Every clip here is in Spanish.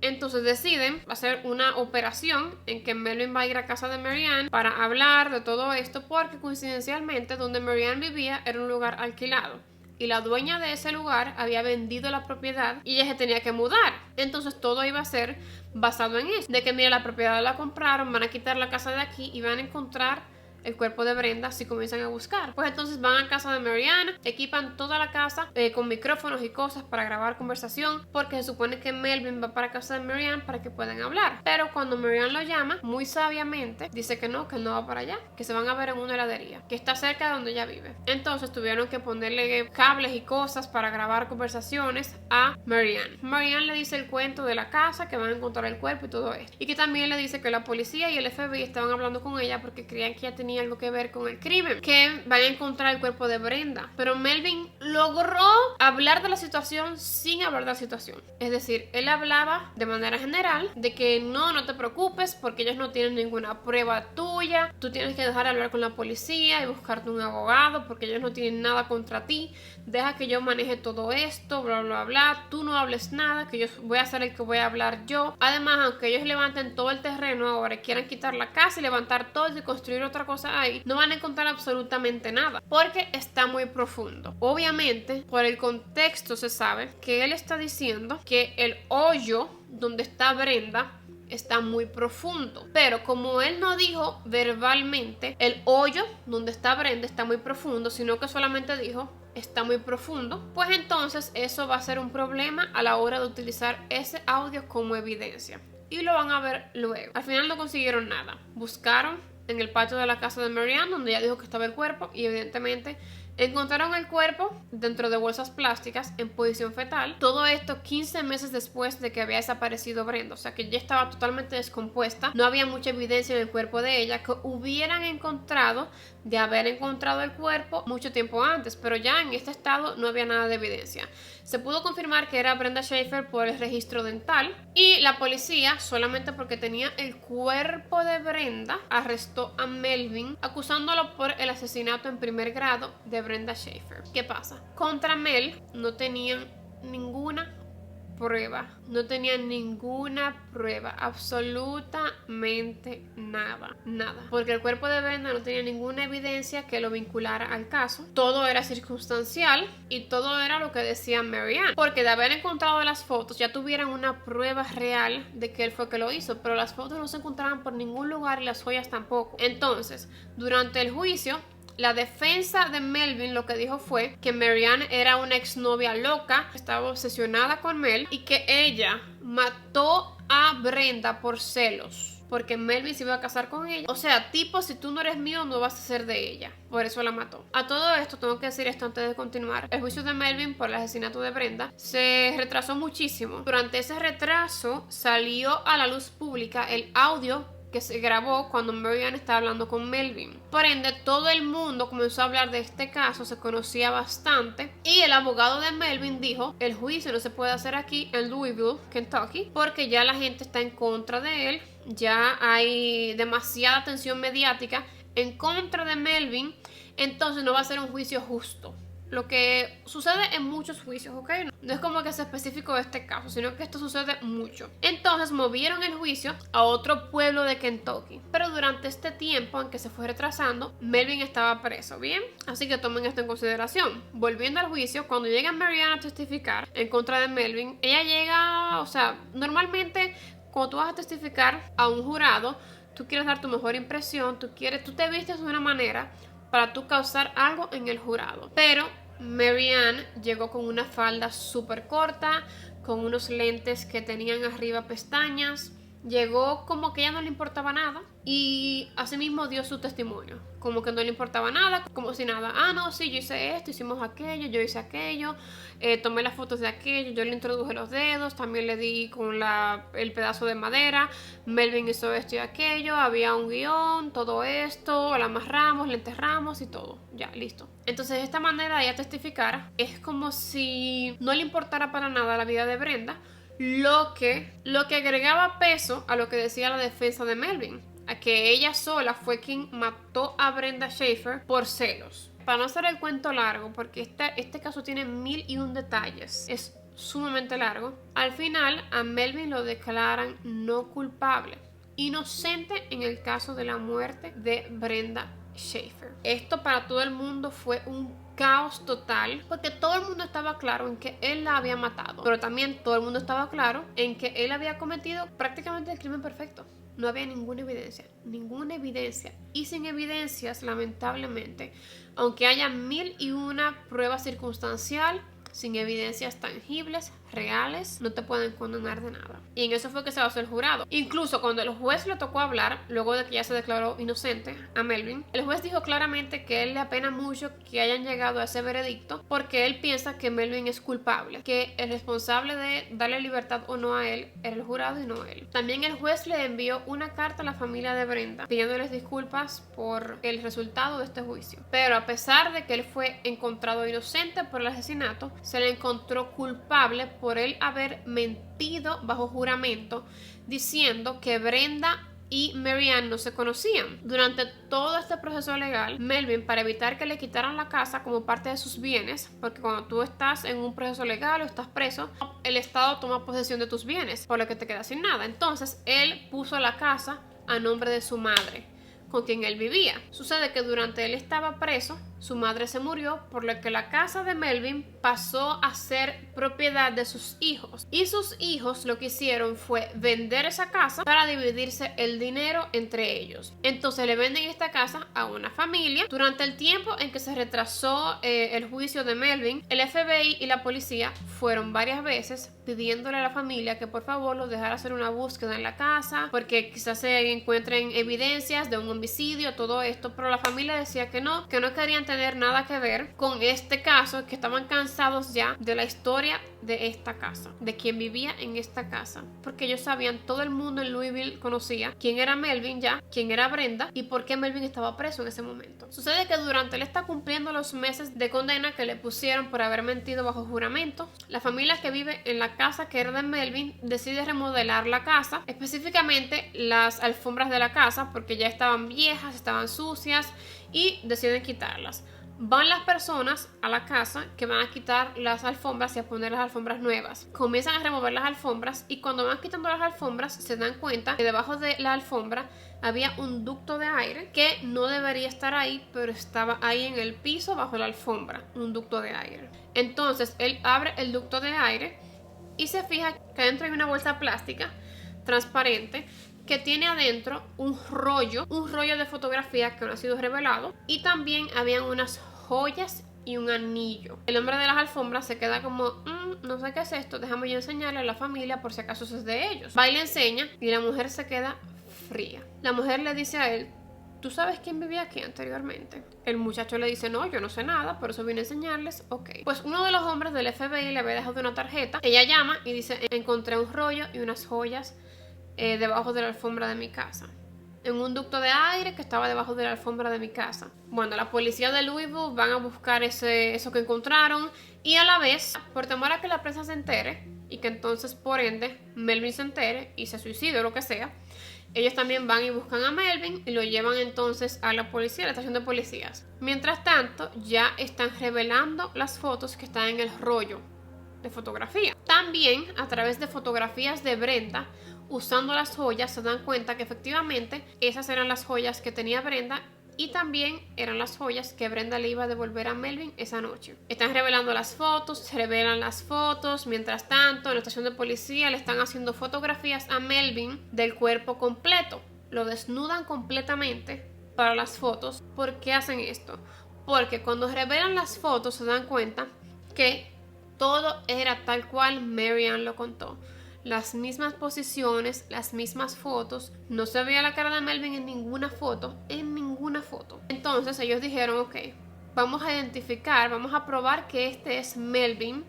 Entonces deciden hacer una operación en que Melvin va a ir a casa de Marianne para hablar de todo esto, porque coincidencialmente donde Marianne vivía era un lugar alquilado y la dueña de ese lugar había vendido la propiedad y ella se tenía que mudar. Entonces todo iba a ser basado en eso, de que mira, la propiedad la compraron, van a quitar la casa de aquí y van a encontrar el cuerpo de Brenda si comienzan a buscar. Pues entonces van a casa de Marianne, equipan toda la casa con micrófonos y cosas para grabar conversación, porque se supone que Melvin va para casa de Marianne para que puedan hablar. Pero cuando Marianne lo llama, muy sabiamente dice que él no va para allá, que se van a ver en una heladería que está cerca de donde ella vive. Entonces tuvieron que ponerle cables y cosas para grabar conversaciones a Marianne. Marianne le dice el cuento de la casa, que van a encontrar el cuerpo y todo esto, y que también le dice que la policía y el FBI estaban hablando con ella porque creían que ella tenía algo que ver con el crimen, que van a encontrar el cuerpo de Brenda. Pero Melvin logró hablar de la situación sin hablar de la situación. Es decir, él hablaba de manera general de que no te preocupes porque ellos no tienen ninguna prueba tuya, tú tienes que dejar de hablar con la policía y buscarte un abogado porque ellos no tienen nada contra ti, deja que yo maneje todo esto, bla bla bla, tú no hables nada, que yo voy a ser el que voy a hablar yo. Además, aunque ellos levanten todo el terreno ahora y quieran quitar la casa y levantar todo y construir otra cosa ahí, no van a encontrar absolutamente nada porque está muy profundo. Obviamente, por el contexto se sabe que él está diciendo que el hoyo donde está Brenda está muy profundo, pero como él no dijo verbalmente el hoyo donde está Brenda está muy profundo, sino que solamente dijo está muy profundo, pues entonces eso va a ser un problema a la hora de utilizar ese audio como evidencia y lo van a ver luego. Al final no consiguieron nada, buscaron en el patio de la casa de Marianne donde ella dijo que estaba el cuerpo y evidentemente encontraron el cuerpo dentro de bolsas plásticas en posición fetal. Todo esto 15 meses después de que había desaparecido Brenda, o sea que ya estaba totalmente descompuesta. No había mucha evidencia en el cuerpo de ella que hubieran encontrado de haber encontrado el cuerpo mucho tiempo antes, pero ya en este estado no había nada de evidencia. Se pudo confirmar que era Brenda Schaeffer por el registro dental y la policía, solamente porque tenía el cuerpo de Brenda, arrestó a Melvin acusándolo por el asesinato en primer grado de Brenda Schaeffer. ¿Qué pasa? Contra Mel no tenían ninguna prueba, absolutamente nada, porque el cuerpo de Brenda no tenía ninguna evidencia que lo vinculara al caso. Todo era circunstancial y todo era lo que decía Marianne, porque de haber encontrado las fotos ya tuvieran una prueba real de que él fue que lo hizo, pero las fotos no se encontraban por ningún lugar y las joyas tampoco. Entonces, durante el juicio, la defensa de Melvin lo que dijo fue que Marianne era una exnovia loca, estaba obsesionada con Mel y que ella mató a Brenda por celos, porque Melvin se iba a casar con ella. O sea, tipo, si tú no eres mío, no vas a ser de ella. Por eso la mató. A todo esto, tengo que decir esto antes de continuar. El juicio de Melvin por el asesinato de Brenda se retrasó muchísimo. Durante ese retraso salió a la luz pública el audio que se grabó cuando Marianne estaba hablando con Melvin. Por ende, todo el mundo comenzó a hablar de este caso, se conocía bastante y el abogado de Melvin dijo, el juicio no se puede hacer aquí en Louisville, Kentucky, porque ya la gente está en contra de él, ya hay demasiada atención mediática en contra de Melvin, entonces no va a ser un juicio justo. Lo que sucede en muchos juicios, ¿ok? No es como que sea específico de este caso, sino que esto sucede mucho. Entonces movieron el juicio a otro pueblo de Kentucky. Pero durante este tiempo en que se fue retrasando, Melvin estaba preso, ¿bien? Así que tomen esto en consideración. Volviendo al juicio, cuando llega Marianne a testificar en contra de Melvin, ella llega, o sea, normalmente cuando tú vas a testificar a un jurado, tú quieres dar tu mejor impresión, tú te vistes de una manera para tú causar algo en el jurado. Pero Marianne llegó con una falda súper corta, con unos lentes que tenían arriba pestañas. Llegó como que ella no le importaba nada y asimismo dio su testimonio, como que no le importaba nada, como si nada, no, sí, yo hice esto, hicimos aquello, yo hice aquello, tomé las fotos de aquello, yo le introduje los dedos, también le di con el pedazo de madera, Melvin hizo esto y aquello, había un guión, todo esto, la amarramos, le enterramos y todo, ya, listo. Entonces de esta manera ella testificara, es como si no le importara para nada la vida de Brenda, lo que agregaba peso a lo que decía la defensa de Melvin, a que ella sola fue quien mató a Brenda Schaeffer por celos. Para no hacer el cuento largo, porque este caso tiene 1001 detalles, es sumamente largo. Al final a Melvin lo declaran no culpable, inocente en el caso de la muerte de Brenda Schaeffer. Esto para todo el mundo fue un caos total, porque todo el mundo estaba claro en que él la había matado, pero también todo el mundo estaba claro en que él había cometido prácticamente el crimen perfecto. No había ninguna evidencia, y sin evidencias, lamentablemente, aunque haya 1001 pruebas circunstancial, sin evidencias tangibles, reales, no te pueden condenar de nada. Y en eso fue que se basó el jurado. Incluso cuando el juez le tocó hablar, luego de que ya se declaró inocente a Melvin, el juez dijo claramente que él le apena mucho que hayan llegado a ese veredicto, porque él piensa que Melvin es culpable, que el responsable de darle libertad o no a él era el jurado y no él. También el juez le envió una carta a la familia de Brenda pidiéndoles disculpas por el resultado de este juicio. Pero a pesar de que él fue encontrado inocente por el asesinato, se le encontró culpable por él haber mentido bajo juramento diciendo que Brenda y Mary Ann no se conocían. Durante todo este proceso legal, Melvin, para evitar que le quitaran la casa como parte de sus bienes, porque cuando tú estás en un proceso legal o estás preso, el Estado toma posesión de tus bienes, por lo que te quedas sin nada. Entonces él puso la casa a nombre de su madre, con quien él vivía. Sucede que durante él estaba preso, su madre se murió, por lo que la casa de Melvin pasó a ser propiedad de sus hijos. Y sus hijos lo que hicieron fue vender esa casa para dividirse el dinero entre ellos. Entonces le venden esta casa a una familia. Durante el tiempo en que se retrasó el juicio de Melvin, el FBI y la policía fueron varias veces pidiéndole a la familia que por favor los dejara hacer una búsqueda en la casa, porque quizás se encuentren evidencias de un homicidio, todo esto, pero la familia decía que no querían tener nada que ver con este caso, que estaban cansados ya de la historia de esta casa, de quien vivía en esta casa, porque ellos sabían, todo el mundo en Louisville conocía quién era Melvin ya, quién era Brenda y por qué Melvin estaba preso en ese momento. Sucede que durante él está cumpliendo los meses de condena que le pusieron por haber mentido bajo juramento, la familia que vive en la casa que era de Melvin decide remodelar la casa, específicamente las alfombras de la casa, porque ya estaban viejas, estaban sucias, y deciden quitarlas. Van las personas a la casa que van a quitar las alfombras y a poner las alfombras nuevas. Comienzan a remover las alfombras y cuando van quitando las alfombras se dan cuenta que debajo de la alfombra había un ducto de aire que no debería estar ahí, pero estaba ahí en el piso bajo la alfombra, un ducto de aire. Entonces él abre el ducto de aire y se fija que adentro hay una bolsa plástica transparente que tiene adentro un rollo de fotografía que no ha sido revelado, y también habían unas joyas y un anillo. El hombre de las alfombras se queda como, no sé qué es esto, déjame yo enseñarle a la familia por si acaso eso es de ellos. Va y le enseña y la mujer se queda fría. La mujer le dice a él, ¿tú sabes quién vivía aquí anteriormente? El muchacho le dice, no, yo no sé nada, por eso vine a enseñarles. Ok. Pues uno de los hombres del FBI le había dejado una tarjeta. Ella llama y dice, encontré un rollo y unas joyas debajo de la alfombra de mi casa, en un ducto de aire que estaba debajo de la alfombra de mi casa. Bueno, la policía de Louisville van a buscar eso que encontraron, y a la vez, por temor a que la prensa se entere y que entonces por ende Melvin se entere y se suicide o lo que sea, ellos también van y buscan a Melvin y lo llevan entonces a la policía, a la estación de policías. Mientras tanto, ya están revelando las fotos que están en el rollo de fotografía. También a través de fotografías de Brenda usando las joyas se dan cuenta que efectivamente esas eran las joyas que tenía Brenda, y también eran las joyas que Brenda le iba a devolver a Melvin esa noche. Están revelando las fotos, se revelan las fotos. Mientras tanto, en la estación de policía le están haciendo fotografías a Melvin del cuerpo completo. Lo desnudan completamente para las fotos. ¿Por qué hacen esto? Porque cuando revelan las fotos se dan cuenta que todo era tal cual Mary Ann lo contó. Las mismas posiciones, las mismas fotos. No se veía la cara de Melvin en ninguna foto. Entonces ellos dijeron, ok, vamos a identificar, vamos a probar que este es Melvin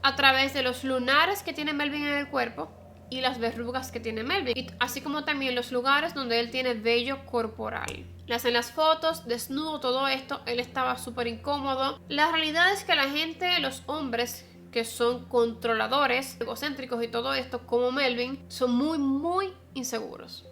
a través de los lunares que tiene Melvin en el cuerpo y las verrugas que tiene Melvin, y así como también los lugares donde él tiene vello corporal. Le hacen las fotos, desnudo, todo esto. Él estaba súper incómodo. La realidad es que la gente, los hombres que son controladores, egocéntricos y todo esto, como Melvin, son muy, muy inseguros.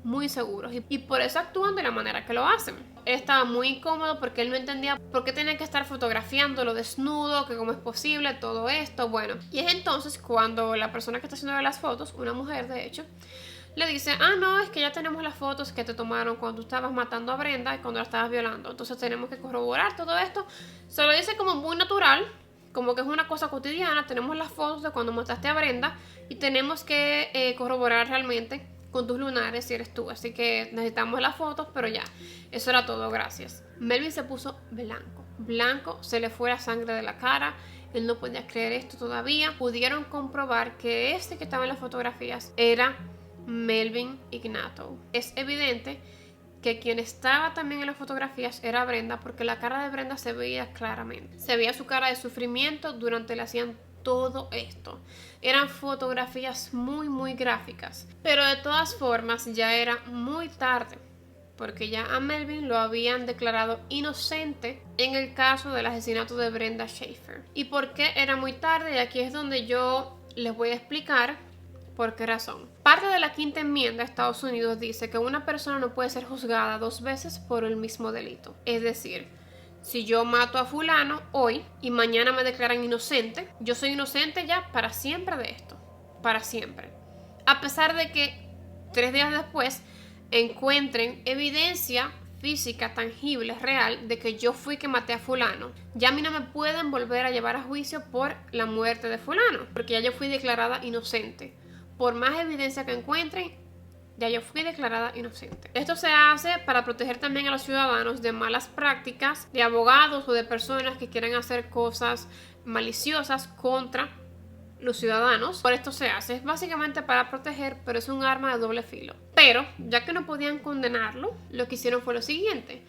muy seguros y por eso actúan de la manera que lo hacen. Él estaba muy incómodo porque él no entendía por qué tenía que estar fotografiándolo desnudo, que cómo es posible todo esto. Bueno, y es entonces cuando la persona que está haciendo las fotos, una mujer de hecho, le dice, no, es que ya tenemos las fotos que te tomaron cuando tú estabas matando a Brenda y cuando la estabas violando, entonces tenemos que corroborar todo esto. Se lo dice como muy natural, como que es una cosa cotidiana. Tenemos las fotos de cuando mataste a Brenda y tenemos que corroborar realmente con tus lunares si eres tú, así que necesitamos las fotos, pero ya, eso era todo, gracias. Melvin se puso blanco, se le fue la sangre de la cara, él no podía creer esto todavía. Pudieron comprobar que este que estaba en las fotografías era Melvin Ignatow. Es evidente que quien estaba también en las fotografías era Brenda, porque la cara de Brenda se veía claramente. Se veía su cara de sufrimiento durante le hacían todo esto. Eran fotografías muy gráficas. Pero de todas formas ya era muy tarde, porque ya a Melvin lo habían declarado inocente en el caso del asesinato de Brenda Schaeffer. ¿Y por qué era muy tarde? Y aquí es donde yo les voy a explicar por qué razón. Parte de la Quinta Enmienda de Estados Unidos dice que una persona no puede ser juzgada 2 veces por el mismo delito. Es decir, si yo mato a fulano hoy y mañana me declaran inocente, yo soy inocente ya para siempre de esto. Para siempre. A pesar de que 3 días después encuentren evidencia física, tangible, real, de que yo fui que maté a fulano, ya a mí no me pueden volver a llevar a juicio por la muerte de fulano, porque ya yo fui declarada inocente. Por más evidencia que encuentren, ya yo fui declarada inocente. Esto se hace para proteger también a los ciudadanos de malas prácticas de abogados o de personas que quieren hacer cosas maliciosas contra los ciudadanos. Por esto se hace, es básicamente para proteger, pero es un arma de doble filo. Pero, ya que no podían condenarlo, lo que hicieron fue lo siguiente.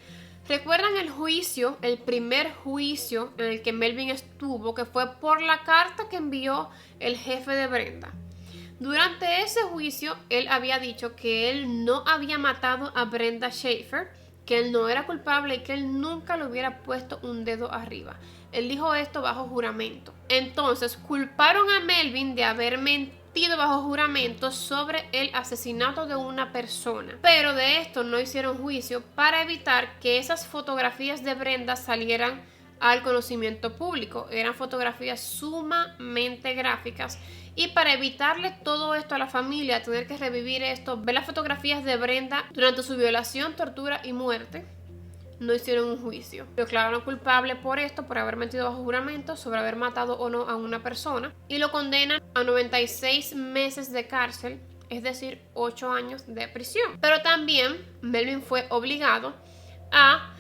¿Recuerdan el juicio, el primer juicio en el que Melvin estuvo, que fue por la carta que envió el jefe de Brenda? Durante ese juicio, él había dicho que él no había matado a Brenda Schaeffer, que él no era culpable y que él nunca le hubiera puesto un dedo arriba. Él dijo esto bajo juramento. Entonces, culparon a Melvin de haber mentido bajo juramento sobre el asesinato de una persona. Pero de esto no hicieron juicio para evitar que esas fotografías de Brenda salieran al conocimiento público. Eran fotografías sumamente gráficas. Y para evitarle todo esto a la familia, tener que revivir esto, ver las fotografías de Brenda durante su violación, tortura y muerte, no hicieron un juicio. Lo declararon culpable por esto, por haber mentido bajo juramento sobre haber matado o no a una persona, y lo condenan a 96 meses de cárcel, es decir, 8 años de prisión. Pero también Melvin fue obligado a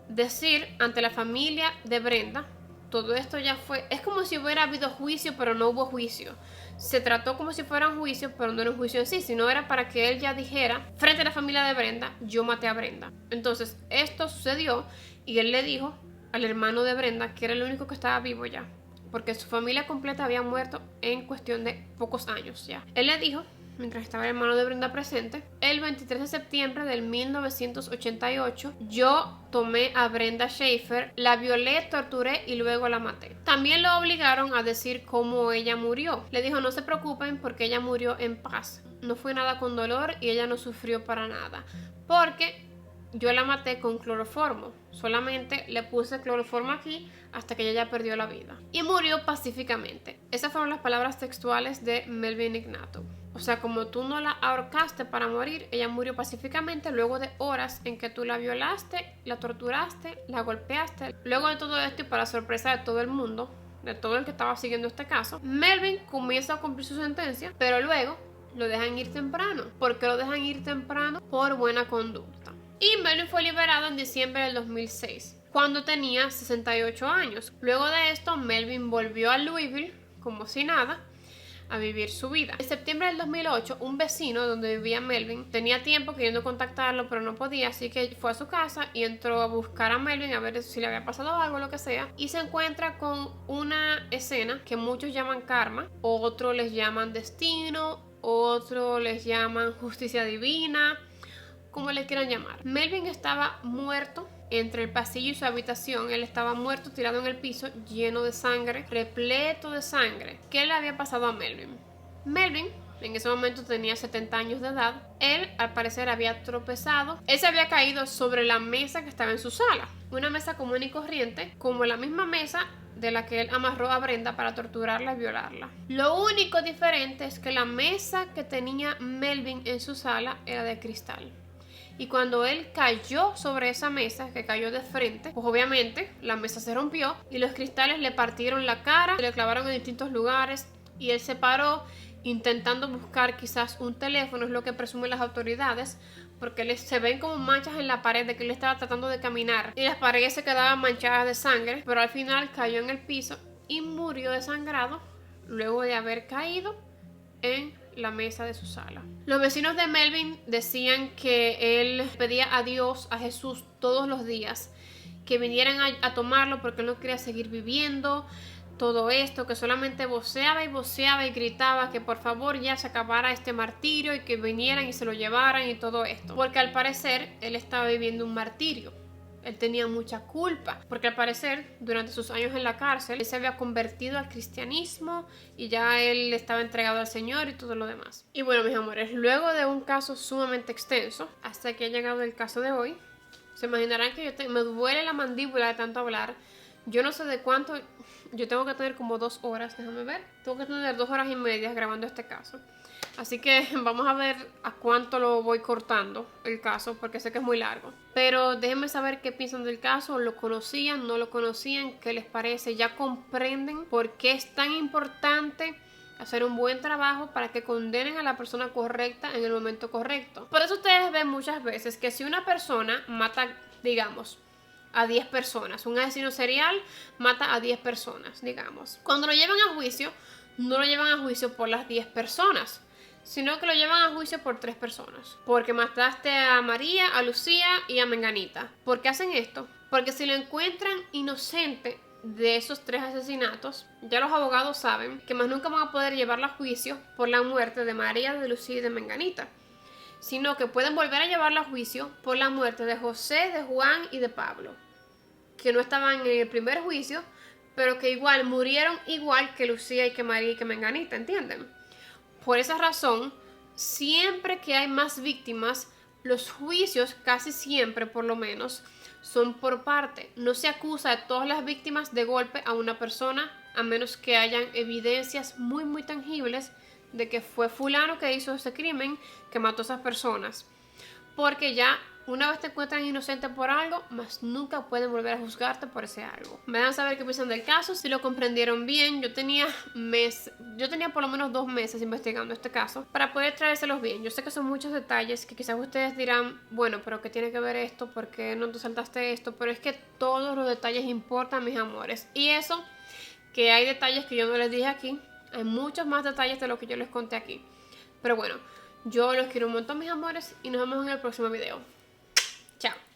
decir ante la familia de Brenda, todo esto ya fue, es como si hubiera habido juicio, pero no hubo juicio. Se trató como si fuera un juicio, pero no era un juicio en sí, sino era para que él ya dijera frente a la familia de Brenda, yo maté a Brenda. Entonces esto sucedió y él le dijo al hermano de Brenda, que era el único que estaba vivo ya, porque su familia completa había muerto en cuestión de pocos años ya. Él le dijo, mientras estaba el hermano de Brenda presente, el 23 de septiembre del 1988, yo tomé a Brenda Schaeffer, la violé, torturé y luego la maté. También lo obligaron a decir cómo ella murió. Le dijo, no se preocupen porque ella murió en paz. No fue nada con dolor y ella no sufrió para nada. Porque yo la maté con cloroformo. Solamente le puse cloroformo aquí hasta que ella ya perdió la vida. Y murió pacíficamente. Esas fueron las palabras textuales de Melvin Ignatow. O sea, como tú no la ahorcaste para morir, ella murió pacíficamente luego de horas en que tú la violaste, la torturaste, la golpeaste. Luego de todo esto y para sorpresa de todo el mundo, de todo el que estaba siguiendo este caso, Melvin comienza a cumplir su sentencia, pero luego lo dejan ir temprano. ¿Por qué lo dejan ir temprano? Por buena conducta. Y Melvin fue liberado en diciembre del 2006, cuando tenía 68 años. Luego de esto, Melvin volvió a Louisville, como si nada, a vivir su vida. En septiembre del 2008, un vecino donde vivía Melvin tenía tiempo queriendo contactarlo, pero no podía, así que fue a su casa y entró a buscar a Melvin a ver si le había pasado algo o lo que sea, y se encuentra con una escena que muchos llaman karma, otros les llaman destino, otros les llaman justicia divina, como le quieran llamar. Melvin estaba muerto entre el pasillo y su habitación. Él estaba muerto, tirado en el piso, lleno de sangre, repleto de sangre. ¿Qué le había pasado a Melvin? Melvin en ese momento tenía 70 años de edad. Él, al parecer, había tropezado. Él se había caído sobre la mesa que estaba en su sala. Una mesa común y corriente, como la misma mesa de la que él amarró a Brenda para torturarla y violarla. Lo único diferente es que la mesa que tenía Melvin en su sala era de cristal. Y cuando él cayó sobre esa mesa, que cayó de frente, pues obviamente la mesa se rompió y los cristales le partieron la cara, le clavaron en distintos lugares y él se paró intentando buscar quizás un teléfono, es lo que presumen las autoridades, porque se ven como manchas en la pared de que él estaba tratando de caminar y las paredes se quedaban manchadas de sangre, pero al final cayó en el piso y murió desangrado luego de haber caído en la mesa de su sala. Los vecinos de Melvin decían que él pedía a Dios, a Jesús, todos los días que vinieran a tomarlo porque él no quería seguir viviendo todo esto, que solamente voceaba y gritaba que por favor ya se acabara este martirio y que vinieran y se lo llevaran y todo esto, porque al parecer él estaba viviendo un martirio. Él tenía mucha culpa, porque al parecer durante sus años en la cárcel él se había convertido al cristianismo y ya él estaba entregado al Señor y todo lo demás. Y bueno, mis amores, luego de un caso sumamente extenso, hasta que ha llegado el caso de hoy, se imaginarán que me duele la mandíbula de tanto hablar. Yo no sé de cuánto, yo tengo que tener como 2 horas, déjame ver, tengo que tener 2 horas y media grabando este caso. Así que vamos a ver a cuánto lo voy cortando el caso, porque sé que es muy largo. Pero déjenme saber qué piensan del caso, lo conocían, no lo conocían, qué les parece, ya comprenden por qué es tan importante hacer un buen trabajo para que condenen a la persona correcta en el momento correcto. Por eso ustedes ven muchas veces que si una persona mata, digamos, a 10 personas, un asesino serial mata a 10 personas, digamos. Cuando lo llevan a juicio, no lo llevan a juicio por las 10 personas, sino que lo llevan a juicio por 3 personas. Porque mataste a María, a Lucía y a Menganita. ¿Por qué hacen esto? Porque si lo encuentran inocente de esos 3 asesinatos, ya los abogados saben que más nunca van a poder llevarla a juicio por la muerte de María, de Lucía y de Menganita, sino que pueden volver a llevarla a juicio por la muerte de José, de Juan y de Pablo, que no estaban en el primer juicio, pero que igual murieron igual que Lucía y que María y que Menganita, ¿entienden? Por esa razón, siempre que hay más víctimas, los juicios, casi siempre por lo menos, son por parte. No se acusa de todas las víctimas de golpe a una persona, a menos que hayan evidencias muy tangibles de que fue fulano que hizo ese crimen, que mató a esas personas. Porque ya una vez te encuentran inocente por algo, más nunca pueden volver a juzgarte por ese algo. Me dan a saber qué piensan del caso, si lo comprendieron bien. Yo tenía por lo menos 2 meses investigando este caso para poder traérselos bien. Yo sé que son muchos detalles que quizás ustedes dirán, bueno, pero ¿qué tiene que ver esto? ¿Por qué no te saltaste esto? Pero es que todos los detalles importan, mis amores. Y eso, que hay detalles que yo no les dije aquí, hay muchos más detalles de lo que yo les conté aquí. Pero bueno, yo los quiero un montón, mis amores, y nos vemos en el próximo video. Chao.